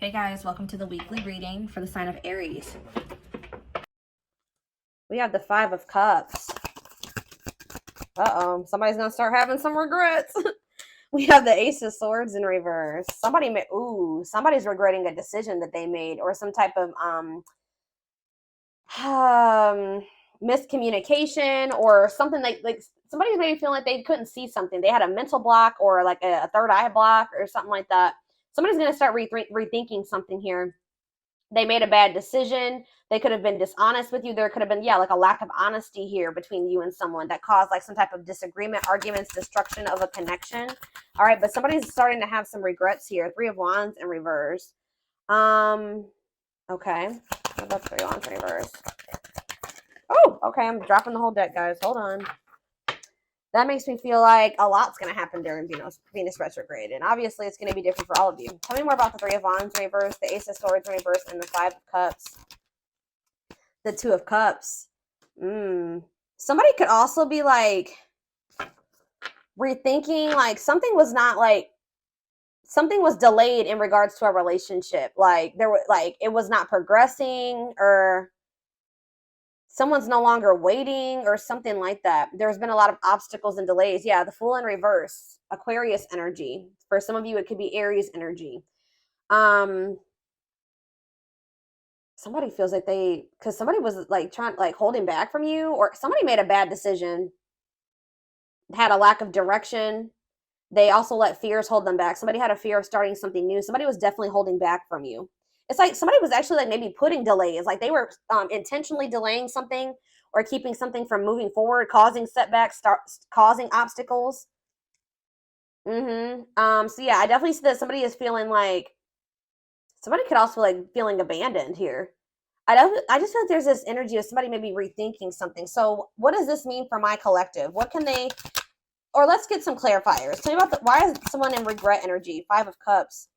Hey guys, welcome to the weekly reading for the sign of Aries. We have the Five of Cups. Uh-oh, somebody's gonna start having some regrets. We have the Ace of Swords in reverse. Somebody's regretting a decision that they made or some type of miscommunication or something like somebody's maybe feeling like they couldn't see something. They had a mental block or like a third eye block or something like that. Somebody's gonna start rethinking something here. They made a bad decision. They could have been dishonest with you. There could have been, like a lack of honesty here between you and someone that caused like some type of disagreement, arguments, destruction of a connection. All right, but somebody's starting to have some regrets here. Three of Wands in reverse. Okay. What about Three of Wands in reverse? Oh, okay. I'm dropping the whole deck, guys. Hold on. That makes me feel like a lot's going to happen during Venus retrograde. And obviously, it's going to be different for all of you. Tell me more about the Three of Wands in reverse, the Ace of Swords in reverse, and the Five of Cups. The Two of Cups. Somebody could also be like rethinking, like something was delayed in regards to a relationship. Like it was not progressing, or someone's no longer waiting or something like that. There's been a lot of obstacles and delays. Yeah, the Fool in reverse, Aquarius energy. For some of you, it could be Aries energy. Somebody feels like because somebody was like holding back from you, or somebody made a bad decision, had a lack of direction. They also let fears hold them back. Somebody had a fear of starting something new. Somebody was definitely holding back from you. It's like somebody was actually like maybe putting delays, like they were intentionally delaying something or keeping something from moving forward, causing setbacks, causing obstacles. So yeah, I definitely see that somebody is feeling like somebody could also like feeling abandoned here. I just feel like there's this energy of somebody maybe rethinking something. So what does this mean for my collective? What can they, or let's get some clarifiers. Tell me about why is someone in regret energy? Five of Cups.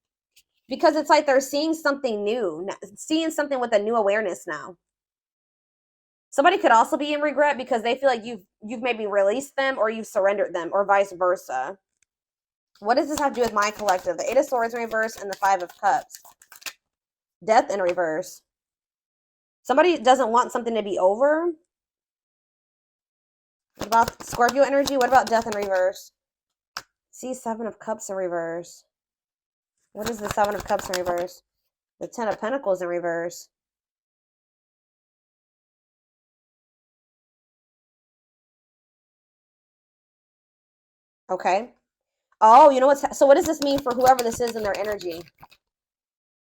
Because it's like they're seeing something new, seeing something with a new awareness now. Somebody could also be in regret because they feel like you've maybe released them or you've surrendered them, or vice versa. What does this have to do with my collective? The Eight of Swords in reverse and the Five of Cups. Death in reverse. Somebody doesn't want something to be over. What about Scorpio energy? What about death in reverse? See, Seven of Cups in reverse. What is the Seven of Cups in reverse? The Ten of Pentacles in reverse. Okay. Oh, you know what's so? What does this mean for whoever this is in their energy?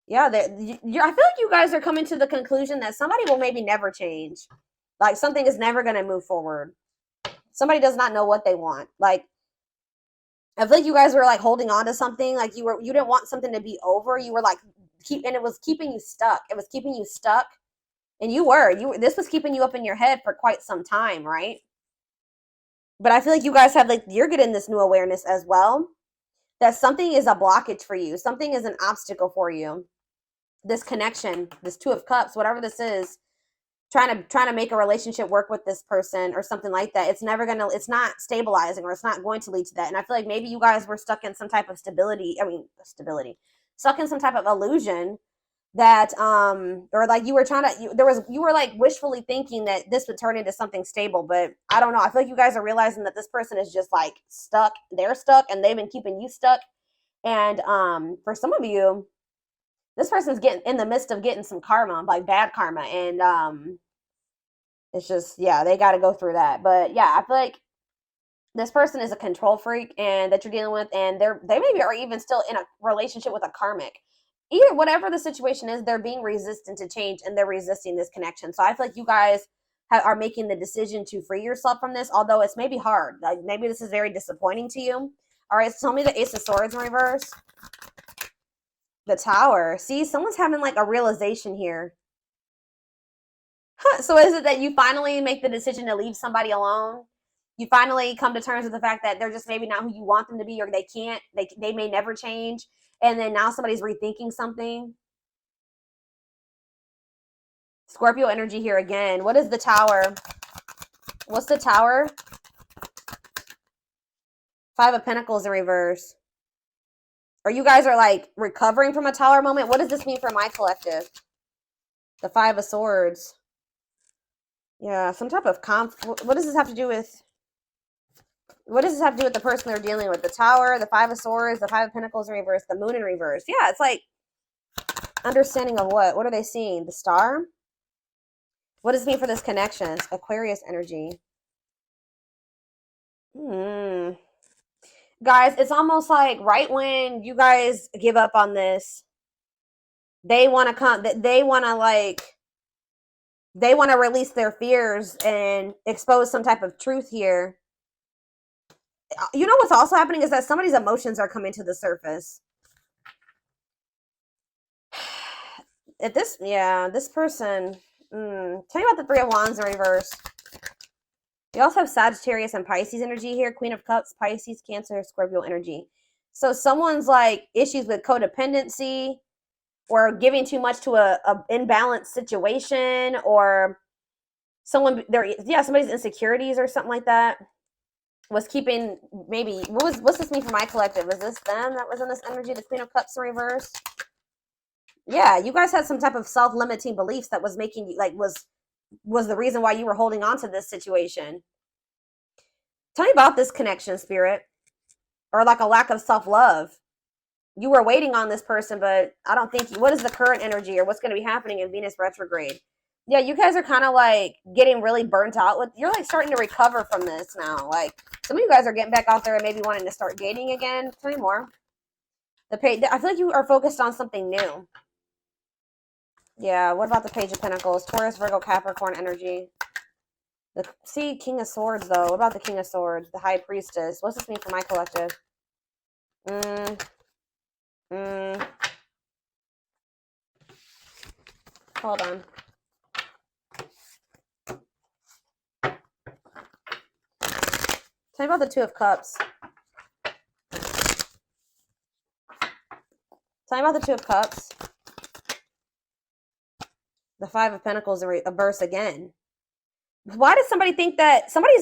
Yeah, I feel like you guys are coming to the conclusion that somebody will maybe never change. Like something is never going to move forward. Somebody does not know what they want. Like I feel like you guys were like holding on to something. Like you didn't want something to be over. You were like and it was keeping you stuck. It was keeping you stuck, and this was keeping you up in your head for quite some time, right? But I feel like you guys have you're getting this new awareness as well, that something is a blockage for you. Something is an obstacle for you. This connection, this Two of Cups, whatever this is, trying to make a relationship work with this person or something like that. It's not stabilizing, or it's not going to lead to that. And I feel like maybe you guys were stuck in some type of stuck in some type of illusion that or like you were like wishfully thinking that this would turn into something stable. But I don't know, I feel like you guys are realizing that this person is just like stuck. They're stuck and they've been keeping you stuck. And for some of you, this person's getting in the midst of getting some karma, like bad karma. And it's just, yeah, they got to go through that. But yeah, I feel like this person is a control freak and that you're dealing with, and they maybe are even still in a relationship with a karmic. Either whatever the situation is, they're being resistant to change and they're resisting this connection. So I feel like you guys are making the decision to free yourself from this, although it's maybe hard. Like maybe this is very disappointing to you. All right, so tell me the Ace of Swords in reverse. The Tower. See, someone's having like a realization here. So is it that you finally make the decision to leave somebody alone? You finally come to terms with the fact that they're just maybe not who you want them to be, or they may never change. And then now somebody's rethinking something. Scorpio energy here again. What is the Tower? What's the Tower? Five of Pentacles in reverse. Or you guys are like recovering from a Tower moment. What does this mean for my collective? The Five of Swords. Yeah, some type of what does this have to do with? What does this have to do with the person they're dealing with? The Tower, the Five of Swords, the Five of Pentacles in reverse, the Moon in reverse. Yeah, it's like understanding of what? What are they seeing? The Star? What does it mean for this connection? Aquarius energy. Guys, it's almost like right when you guys give up on this, they want to come, they want to like, they want to release their fears and expose some type of truth here. You know what's also happening is that somebody's emotions are coming to the surface. If this, yeah, this person, tell me about the Three of Wands in reverse. You also have Sagittarius and Pisces energy here. Queen of Cups, Pisces, Cancer, Scorpio energy. So someone's like issues with codependency or giving too much to a imbalanced situation, or someone there, yeah, somebody's insecurities or something like that was keeping, maybe, what's this mean for my collective? Is this them that was in this energy, the Queen of Cups in reverse? Yeah, you guys had some type of self-limiting beliefs that was making you, like, was the reason why you were holding on to this situation. Tell me about this connection, Spirit. Or like a lack of self-love. You were waiting on this person, but I don't think, what is the current energy or what's going to be happening in Venus retrograde? Yeah, you guys are kind of like getting really burnt out with, you're like starting to recover from this now. Like some of you guys are getting back out there and maybe wanting to start dating again. Tell me more. I feel like you are focused on something new. Yeah, what about the Page of Pentacles? Taurus, Virgo, Capricorn energy. See, King of Swords, though. What about the King of Swords? The High Priestess. What's this mean for my collective? Hold on. Tell me about the Two of Cups. Tell me about the Two of Cups. The Five of Pentacles in reverse again. Why does somebody think that somebody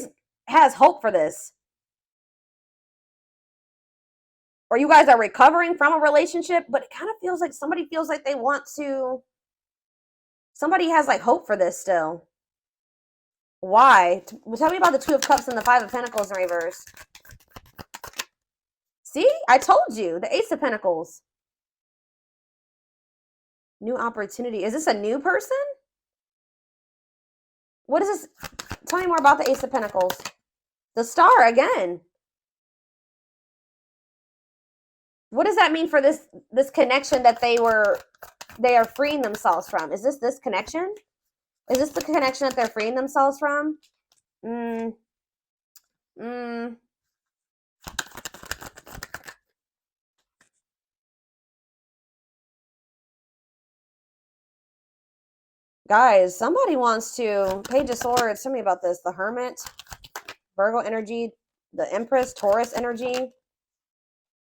has hope for this? Or you guys are recovering from a relationship, but it kind of feels like somebody feels like they want to, somebody has like hope for this still. Why? Tell me about the Two of Cups and the Five of Pentacles in reverse. See, I told you, the Ace of Pentacles. New opportunity. Is this a new person? What is this? Tell me more about the Ace of Pentacles. The Star again. What does that mean for this connection that they are freeing themselves from? Is this connection? Is this the connection that they're freeing themselves from? Guys, somebody wants to, Page of Swords, tell me about this. The Hermit, Virgo energy, the Empress, Taurus energy.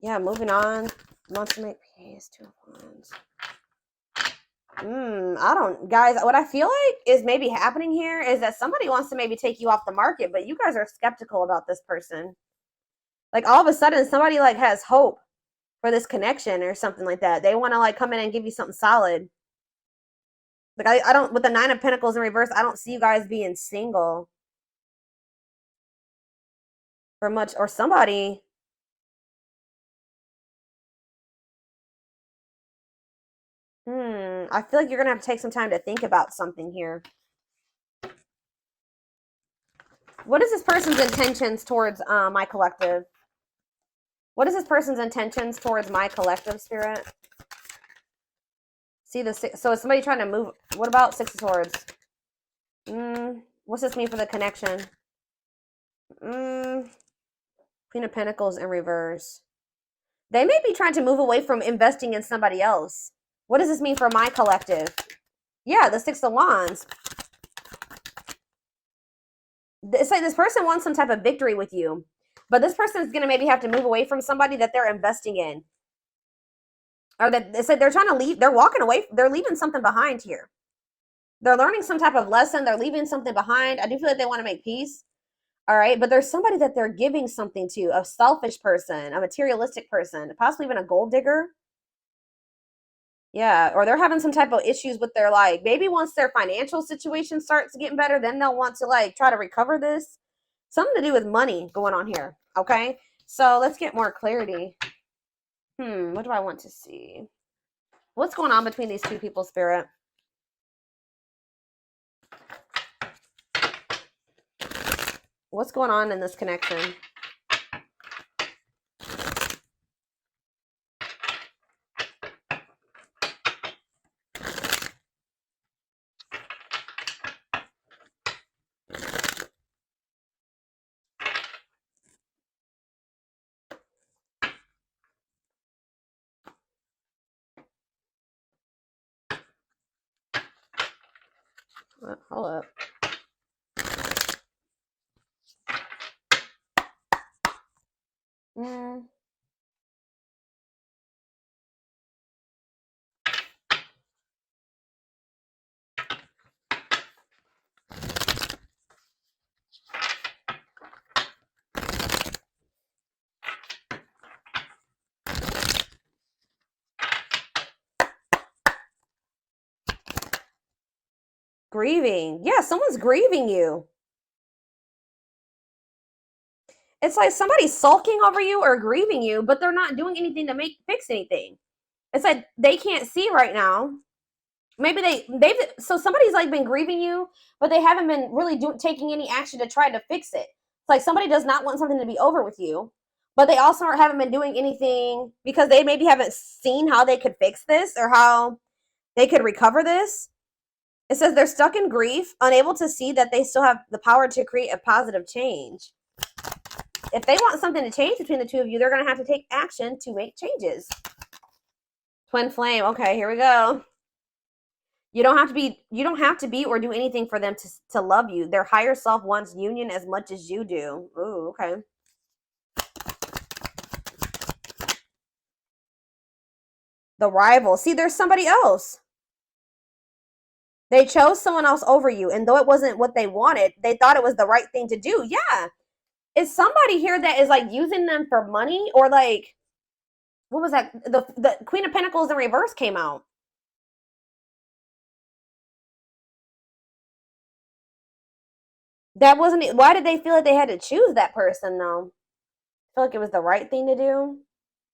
Yeah, moving on. Wants to make peace, Two of Wands. I don't, guys, what I feel like is maybe happening here is that somebody wants to maybe take you off the market, but you guys are skeptical about this person. Like all of a sudden somebody like has hope for this connection or something like that. They want to like come in and give you something solid. Like I don't, with the Nine of Pentacles in reverse, I don't see you guys being single for much, or somebody. I feel like you're gonna have to take some time to think about something here. What is this person's intentions towards my collective? What is this person's intentions towards my collective, Spirit? See the six, so is somebody trying to move? What about Six of Swords? What's this mean for the connection? Queen of Pentacles in reverse. They may be trying to move away from investing in somebody else. What does this mean for my collective? Yeah, the Six of Wands. It's like this person wants some type of victory with you, but this person is going to maybe have to move away from somebody that they're investing in. Or that it's like they're trying to leave, they're walking away, they're leaving something behind here. They're learning some type of lesson, they're leaving something behind. I do feel like they want to make peace. All right, but there's somebody that they're giving something to, a selfish person, a materialistic person, possibly even a gold digger. Yeah, or they're having some type of issues with their, like, maybe once their financial situation starts getting better, then they'll want to like try to recover this. Something to do with money going on here. Okay, so let's get more clarity. What do I want to see? What's going on between these two people, Spirit? What's going on in this connection? Hold up. Grieving. Yeah, someone's grieving you. It's like somebody's sulking over you or grieving you, but they're not doing anything to fix anything. It's like they can't see right now. Maybe so somebody's like been grieving you, but they haven't been really taking any action to try to fix it. It's like somebody does not want something to be over with you, but they also haven't been doing anything because they maybe haven't seen how they could fix this or how they could recover this. It says they're stuck in grief, unable to see that they still have the power to create a positive change. If they want something to change between the two of you, they're going to have to take action to make changes. Twin flame. Okay, here we go. You don't have to be or do anything for them to love you. Their higher self wants union as much as you do. Ooh, okay. The rival. See, there's somebody else. They chose someone else over you, and though it wasn't what they wanted, they thought it was the right thing to do. Yeah. Is somebody here that is like using them for money, or like, what was that? The Queen of Pentacles in reverse came out. That wasn't it. Why did they feel like they had to choose that person though? I feel like it was the right thing to do.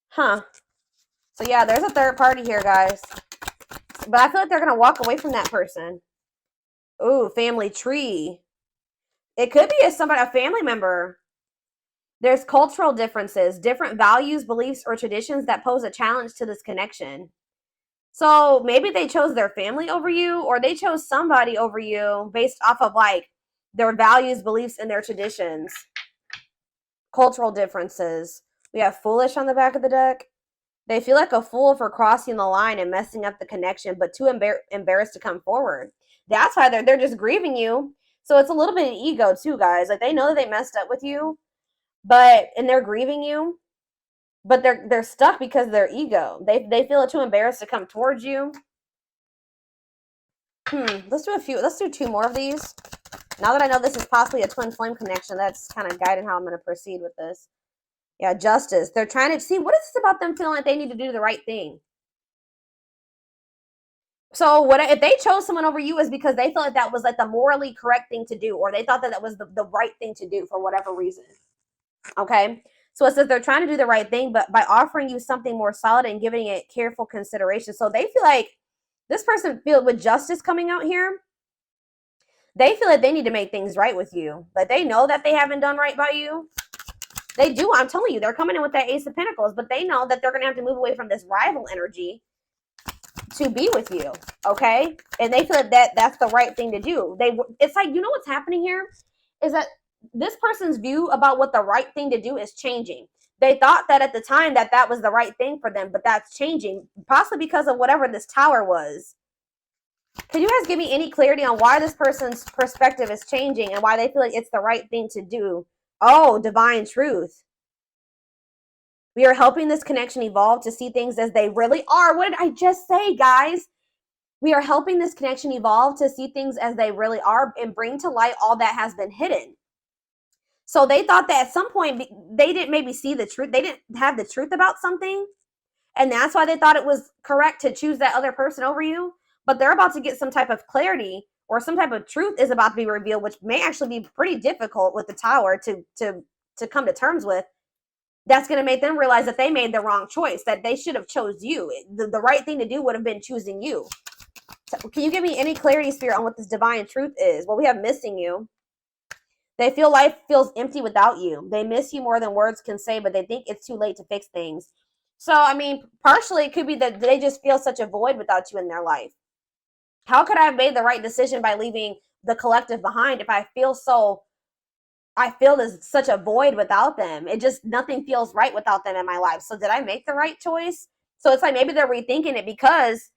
Huh. So yeah, there's a third party here, guys. But I feel like they're going to walk away from that person. Ooh, family tree. It could be a family member. There's cultural differences, different values, beliefs, or traditions that pose a challenge to this connection. So maybe they chose their family over you, or they chose somebody over you based off of like their values, beliefs, and their traditions. Cultural differences. We have foolish on the back of the deck. They feel like a fool for crossing the line and messing up the connection, but too embarrassed to come forward. That's why they're just grieving you. So it's a little bit of ego too, guys. Like they know that they messed up with you, and they're grieving you, but they're stuck because of their ego. They feel too embarrassed to come towards you. Let's do two more of these. Now that I know this is possibly a twin flame connection, that's kind of guiding how I'm going to proceed with this. Yeah, justice. They're trying to see, what is this about them feeling like they need to do the right thing? So what if they chose someone over you is because they felt like that was like the morally correct thing to do, or they thought that that was the right thing to do for whatever reason. Okay. So it says they're trying to do the right thing, but by offering you something more solid and giving it careful consideration. So they feel like this person with justice coming out here, they feel like they need to make things right with you. Like they know that they haven't done right by you. They do. I'm telling you, they're coming in with that Ace of Pentacles, but they know that they're going to have to move away from this rival energy to be with you. Okay. And they feel like that's the right thing to do. It's like, you know what's happening here is that this person's view about what the right thing to do is changing. They thought that at the time that was the right thing for them, but that's changing, possibly because of whatever this tower was. Can you guys give me any clarity on why this person's perspective is changing and why they feel like it's the right thing to do? Oh, divine truth. We are helping this connection evolve to see things as they really are. What did I just say, guys? We are helping this connection evolve to see things as they really are and bring to light all that has been hidden. So they thought that at some point they didn't maybe see the truth. They didn't have the truth about something. And that's why they thought it was correct to choose that other person over you. But they're about to get some type of clarity, or some type of truth is about to be revealed, which may actually be pretty difficult with the Tower to come to terms with. That's going to make them realize that they made the wrong choice, that they should have chose you. The right thing to do would have been choosing you. So can you give me any clarity, Spirit, on what this divine truth is? Well, we have missing you. They feel life feels empty without you. They miss you more than words can say, but they think it's too late to fix things. So, I mean, partially it could be that they just feel such a void without you in their life. How could I have made the right decision by leaving the collective behind if I feel there's such a void without them? It just, nothing feels right without them in my life. So did I make the right choice? So it's like maybe they're rethinking it because,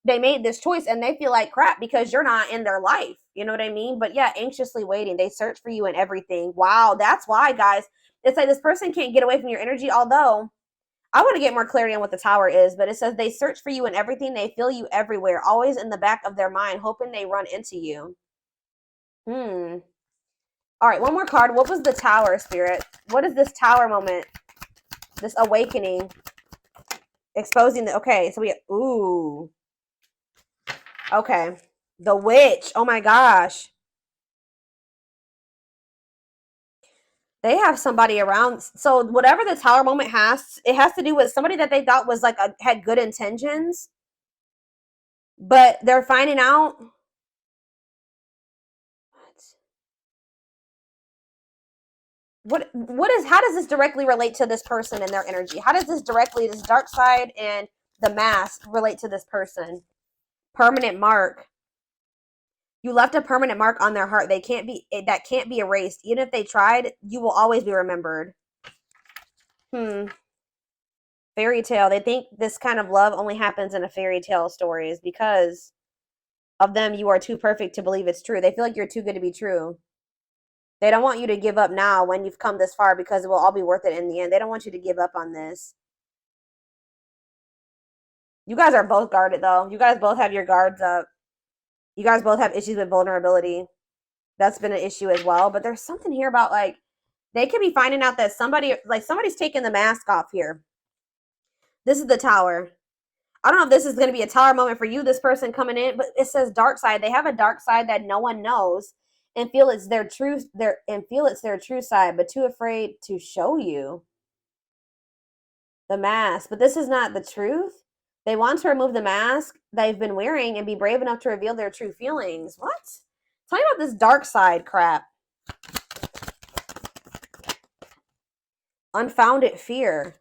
they made this choice and they feel like crap because you're not in their life. You know what I mean? But yeah, anxiously waiting. They search for you in everything. Wow, that's why, guys. It's like this person can't get away from your energy, although I want to get more clarity on what the Tower is, but it says they search for you in everything. They feel you everywhere, always in the back of their mind, hoping they run into you. All right, one more card. What was the Tower, Spirit? What is this Tower moment? This awakening. Exposing the, okay, so ooh. Okay. The Witch. Oh my gosh. They have somebody around. So whatever the Tower moment has, it has to do with somebody that they thought was like had good intentions, but they're finding out. How does this directly relate to this person and their energy? How does this dark side and the mask relate to this person? Permanent mark. You left a permanent mark on their heart. That can't be erased. Even if they tried, you will always be remembered. Fairy tale. They think this kind of love only happens in a fairy tale stories because of them. You are too perfect to believe it's true. They feel like you're too good to be true. They don't want you to give up now when you've come this far because it will all be worth it in the end. They don't want you to give up on this. You guys are both guarded though. You guys both have your guards up. You guys both have issues with vulnerability. That's been an issue as well. But there's something here about like they could be finding out that somebody's taking the mask off here. This is the Tower. I don't know if this is going to be a Tower moment for you, this person coming in, but it says dark side. They have a dark side that no one knows and feel it's their true side, but too afraid to show you. The mask. But this is not the truth. They want to remove the mask they've been wearing and be brave enough to reveal their true feelings. What? Tell me about this dark side crap. Unfounded fear.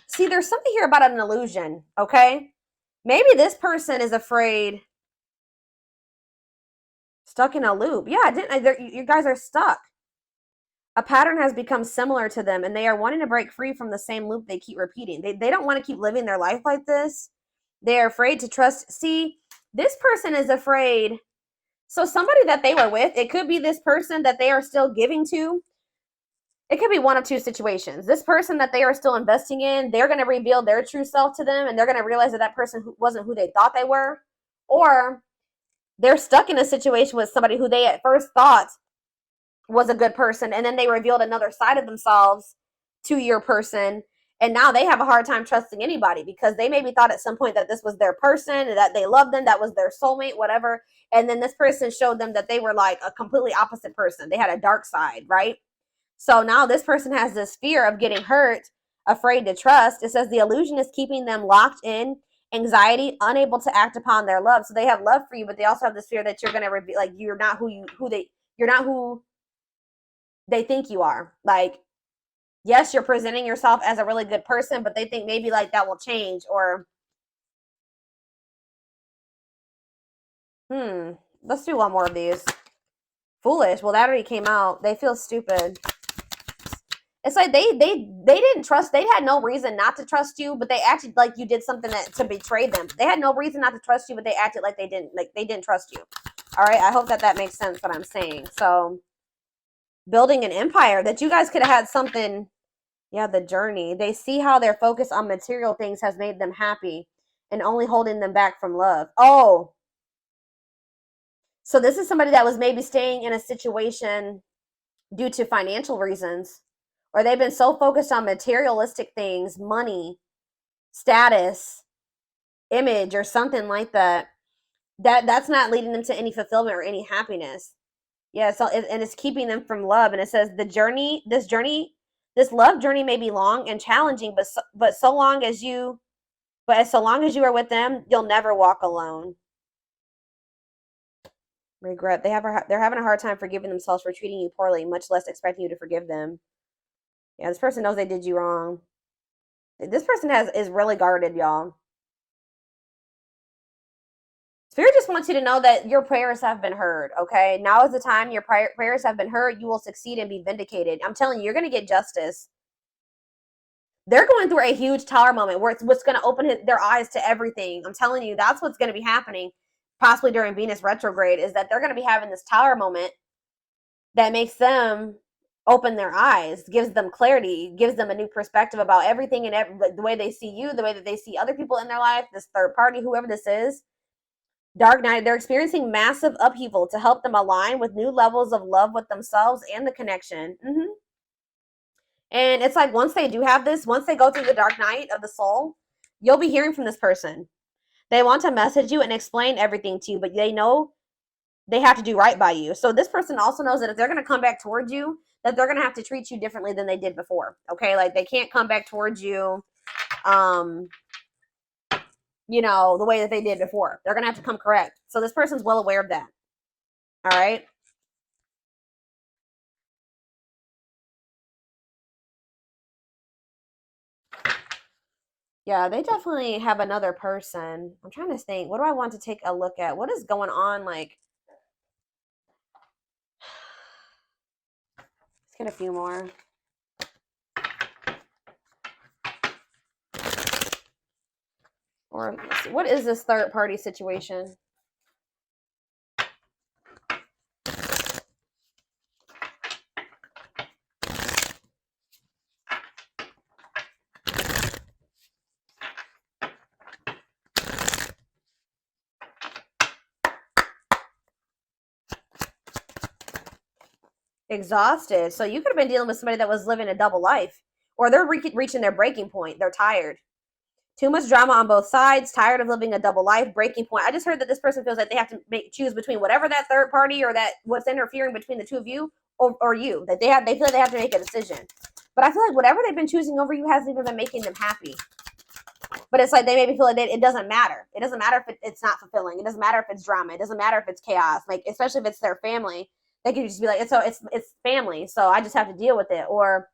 See, there's something here about an illusion, okay? Maybe this person is afraid. Stuck in a loop. Yeah, you guys are stuck. A pattern has become similar to them, and they are wanting to break free from the same loop they keep repeating. They don't want to keep living their life like this. They are afraid to trust. See, this person is afraid. So somebody that they were with, it could be this person that they are still giving to. It could be one of two situations. This person that they are still investing in, they're going to reveal their true self to them, and they're going to realize that that person wasn't who they thought they were. Or they're stuck in a situation with somebody who they at first thought was a good person, and then they revealed another side of themselves to your person, and now they have a hard time trusting anybody because they maybe thought at some point that this was their person and that they loved them, that was their soulmate, whatever, and then this person showed them that they were like a completely opposite person. They had a dark side, right? So now this person has this fear of getting hurt, afraid to trust. It says the illusion is keeping them locked in anxiety, unable to act upon their love. So they have love for you, but they also have this fear that you're going to reveal, like you're not you're not who they think you are. Like, yes, you're presenting yourself as a really good person, but they think maybe like that will change. Or let's do one more of these. Foolish. Well, that already came out. They feel stupid. It's like they didn't trust. They had no reason not to trust you, but they acted like you did something to betray them. They had no reason not to trust you, but they acted like they didn't trust you. All right, I hope that makes sense what I'm saying. So building an empire, that you guys could have had something. Yeah, the journey. They see how their focus on material things has made them happy and only holding them back from love. Oh, so this is somebody that was maybe staying in a situation due to financial reasons, or they've been so focused on materialistic things, money, status, image, or something like that, that's not leading them to any fulfillment or any happiness. Yeah, so and it's keeping them from love. And it says this love journey may be long and challenging, but so long as you are with them, you'll never walk alone. Regret. They're having a hard time forgiving themselves for treating you poorly, much less expecting you to forgive them. Yeah, this person knows they did you wrong. This person is really guarded, y'all. Spirit just wants you to know that your prayers have been heard, okay? Now is the time your prayers have been heard. You will succeed and be vindicated. I'm telling you, you're going to get justice. They're going through a huge tower moment where it's what's going to open their eyes to everything. I'm telling you, that's what's going to be happening, possibly during Venus retrograde, is that they're going to be having this tower moment that makes them open their eyes, gives them clarity, gives them a new perspective about everything and the way they see you, the way that they see other people in their life, this third party, whoever this is. Dark night, they're experiencing massive upheaval to help them align with new levels of love with themselves and the connection. And it's like once they do have this, once they go through the dark night of the soul, you'll be hearing from this person. They want to message you and explain everything to you, but they know they have to do right by you. So this person also knows that if they're going to come back towards you, that they're going to have to treat you differently than they did before. Okay, like they can't come back towards you the way that they did before. They're going to have to come correct. So this person's well aware of that. All right. Yeah, they definitely have another person. I'm trying to think. What do I want to take a look at? What is going on? Like, let's get a few more. Or let's see, what is this third party situation? Exhausted. So you could have been dealing with somebody that was living a double life, or they're reaching their breaking point. They're tired. Too much drama on both sides, tired of living a double life, breaking point. I just heard that this person feels like they have to choose between whatever that third party or that what's interfering between the two of you or you. That they feel like they have to make a decision. But I feel like whatever they've been choosing over you hasn't even been making them happy. But it's like they maybe feel like it doesn't matter. It doesn't matter if it's not fulfilling. It doesn't matter if it's drama. It doesn't matter if it's chaos. Like, especially if it's their family, they could just be like, it's family, so I just have to deal with it. Or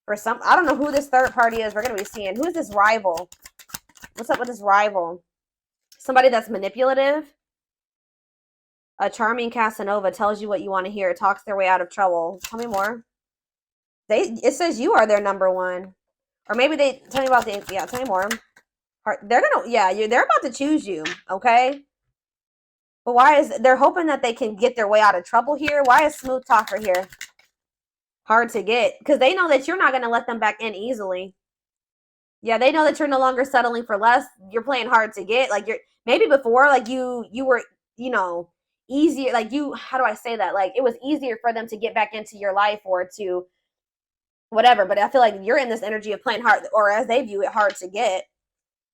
for some, I don't know who this third party is. We're gonna be seeing who is this rival. What's up with this rival? Somebody that's manipulative. A charming Casanova tells you what you want to hear. Talks their way out of trouble. Tell me more. It says you are their number one, or maybe they tell me about tell me more. They're about to choose you, okay? But they're hoping that they can get their way out of trouble here? Why is smooth talker here? Hard to get, because they know that you're not going to let them back in easily. Yeah, they know that you're no longer settling for less. You're playing hard to get. Like maybe before, like you were, easier. Like how do I say that? Like it was easier for them to get back into your life or to whatever. But I feel like you're in this energy of playing hard, or as they view it, hard to get.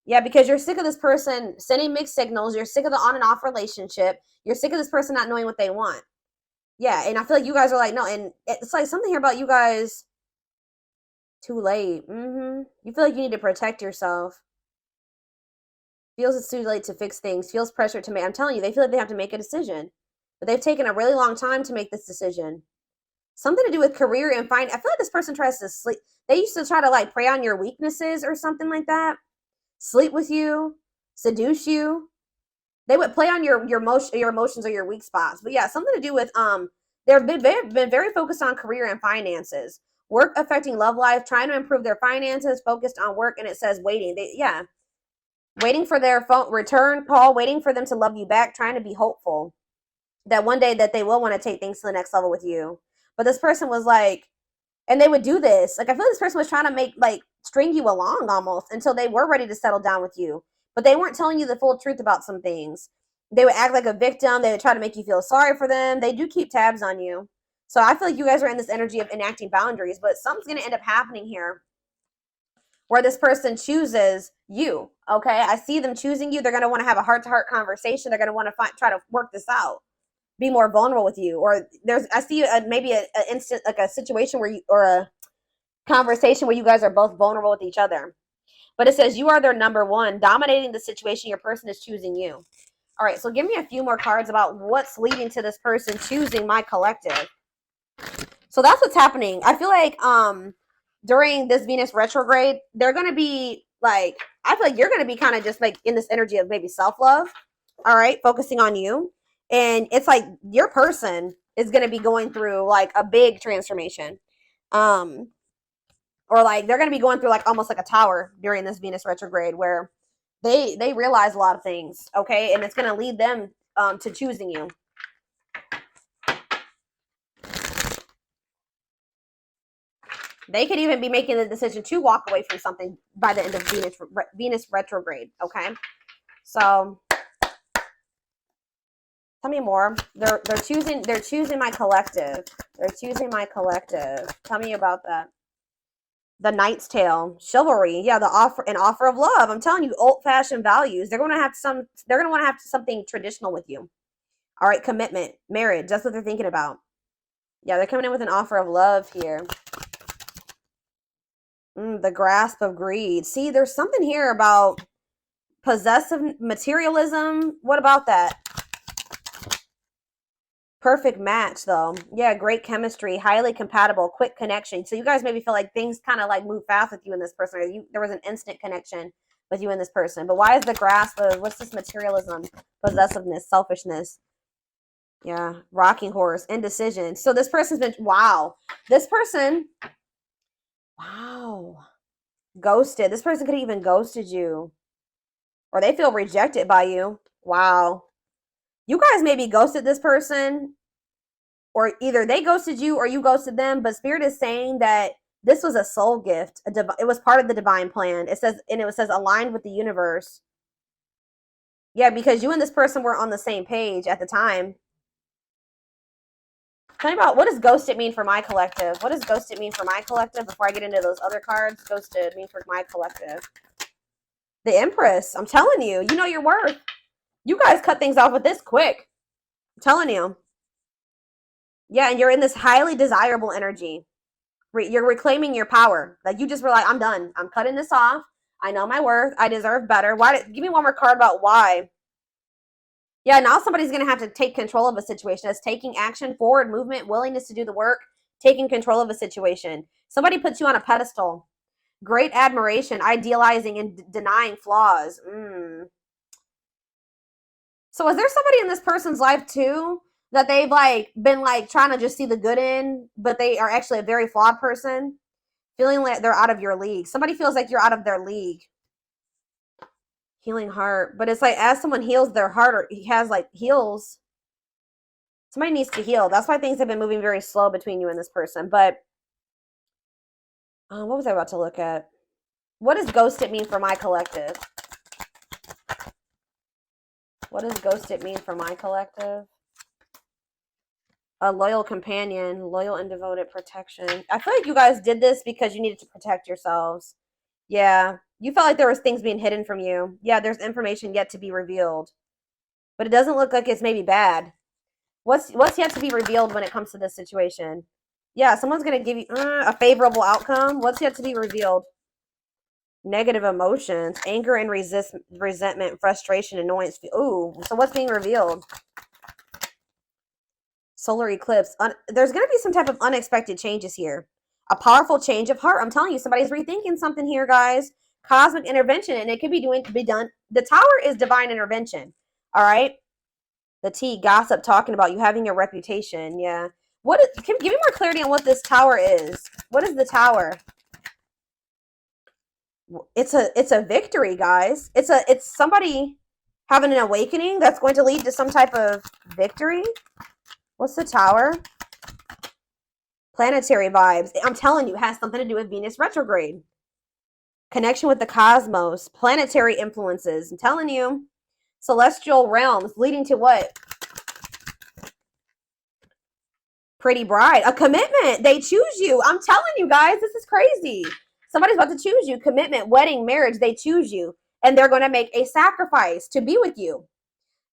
Yeah, because you're sick of this person sending mixed signals. You're sick of the on and off relationship. You're sick of this person not knowing what they want. Yeah, and I feel like you guys are like, no, and it's like something here about you guys. Too late. You feel like you need to protect yourself. Feels it's too late to fix things. Feels pressure to make. I'm telling you, they feel like they have to make a decision. But they've taken a really long time to make this decision. Something to do with career and I feel like this person tries to sleep. They used to try to like prey on your weaknesses or something like that. Sleep with you, seduce you. They would play on your emotions or your weak spots. But yeah, something to do with they've been very focused on career and finances. Work affecting love life, trying to improve their finances, focused on work, and it says waiting. Waiting for their phone return call, waiting for them to love you back, trying to be hopeful that one day that they will want to take things to the next level with you. But this person was like, and they would do this. Like I feel like this person was trying to string you along almost until they were ready to settle down with you. But they weren't telling you the full truth about some things. They would act like a victim. They would try to make you feel sorry for them. They do keep tabs on you. So I feel like you guys are in this energy of enacting boundaries, but something's going to end up happening here where this person chooses you. Okay, I see them choosing you. They're going to want to have a heart-to-heart conversation. They're going to want to try to work this out, be more vulnerable with you. Or I see maybe a instant, like a situation where you, or a conversation where you guys are both vulnerable with each other. But it says you are their number one, dominating the situation. Your person is choosing you. All right, so give me a few more cards about what's leading to this person choosing my collective. So that's what's happening. I feel like during this Venus retrograde, they're going to be like, I feel like you're going to be kind of just like in this energy of maybe self-love. All right, focusing on you. And it's like your person is going to be going through like a big transformation. Or like they're going to be going through like almost like a tower during this Venus retrograde where they realize a lot of things, okay? And it's going to lead them to choosing you. They could even be making the decision to walk away from something by the end of Venus retrograde, okay? So tell me more. They're choosing my collective. They're choosing my collective. Tell me about that. The Knight's Tale, chivalry, yeah, an offer of love. I'm telling you, old-fashioned values. They're going to want to have something traditional with you. All right, commitment, marriage. That's what they're thinking about. Yeah, they're coming in with an offer of love here. The grasp of greed. See, there's something here about possessive materialism. What about that? Perfect match, though. Yeah, great chemistry, highly compatible, quick connection. So you guys maybe feel like things kind of like move fast with you and this person. Or there was an instant connection with you and this person. But why is the grasp of, what's this materialism, possessiveness, selfishness? Yeah, rocking horse, indecision. So this person's been, wow. This person, wow. Ghosted. This person could have even ghosted you. Or they feel rejected by you. Wow. You guys maybe ghosted this person, or either they ghosted you or you ghosted them, but Spirit is saying that this was a soul gift. It was part of the divine plan. It says aligned with the universe. Yeah, because you and this person were on the same page at the time. Tell me about, what does ghosted mean for my collective? What does ghosted mean for my collective before I get into those other cards? Ghosted mean for my collective. The Empress. I'm telling you, you know your worth. You guys cut things off with this quick. I'm telling you. Yeah, and you're in this highly desirable energy. You're reclaiming your power. Like you just were like, I'm done. I'm cutting this off. I know my worth. I deserve better. Give me one more card about why. Yeah, now somebody's going to have to take control of a situation. That's taking action, forward movement, willingness to do the work, taking control of a situation. Somebody puts you on a pedestal. Great admiration, idealizing and denying flaws. So is there somebody in this person's life too that they've like been like trying to just see the good in, but they are actually a very flawed person? Feeling like they're out of your league. Somebody feels like you're out of their league. Healing heart. But it's like as someone heals their heart, or heals, somebody needs to heal. That's why things have been moving very slow between you and this person. But what was I about to look at? What does ghosted mean for my collective? What does ghosted mean for my collective? A loyal companion, loyal and devoted protection. I feel like you guys did this because you needed to protect yourselves. Yeah. You felt like there was things being hidden from you. Yeah, there's information yet to be revealed. But it doesn't look like it's maybe bad. What's yet to be revealed when it comes to this situation? Yeah, someone's going to give you a favorable outcome. What's yet to be revealed? Negative emotions, anger and resentment, frustration, annoyance. Ooh, so what's being revealed? Solar eclipse. There's going to be some type of unexpected changes here. A powerful change of heart. I'm telling you, somebody's rethinking something here, guys. Cosmic intervention, and it could be done. The Tower is divine intervention. All right. The T, gossip, talking about you having a reputation. Yeah. Give me more clarity on what this Tower is. What is the Tower? It's a victory, guys. It's somebody having an awakening that's going to lead to some type of victory. What's the Tower? Planetary vibes. I'm telling you, it has something to do with Venus retrograde. Connection with the cosmos. Planetary influences. I'm telling you. Celestial realms leading to what? Pretty bride. A commitment. They choose you. I'm telling you guys, this is crazy. Somebody's about to choose you. Commitment, wedding, marriage. They choose you. And they're going to make a sacrifice to be with you.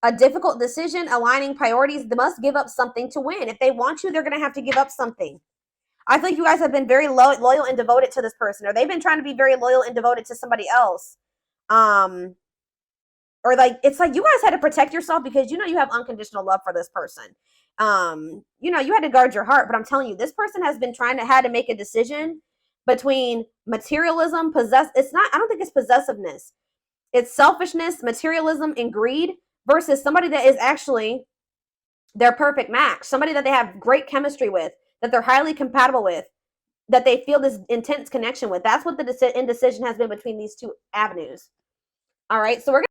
A difficult decision, aligning priorities. They must give up something to win. If they want you, they're going to have to give up something. I think you guys have been very loyal and devoted to this person, or they've been trying to be very loyal and devoted to somebody else. Or like, it's like you guys had to protect yourself because you know you have unconditional love for this person. You know, you had to guard your heart, but I'm telling you, this person has been had to make a decision between materialism, I don't think it's possessiveness. It's selfishness, materialism, and greed versus somebody that is actually their perfect match, somebody that they have great chemistry with, that they're highly compatible with, that they feel this intense connection with. That's what the indecision has been between these two avenues. All right, so we're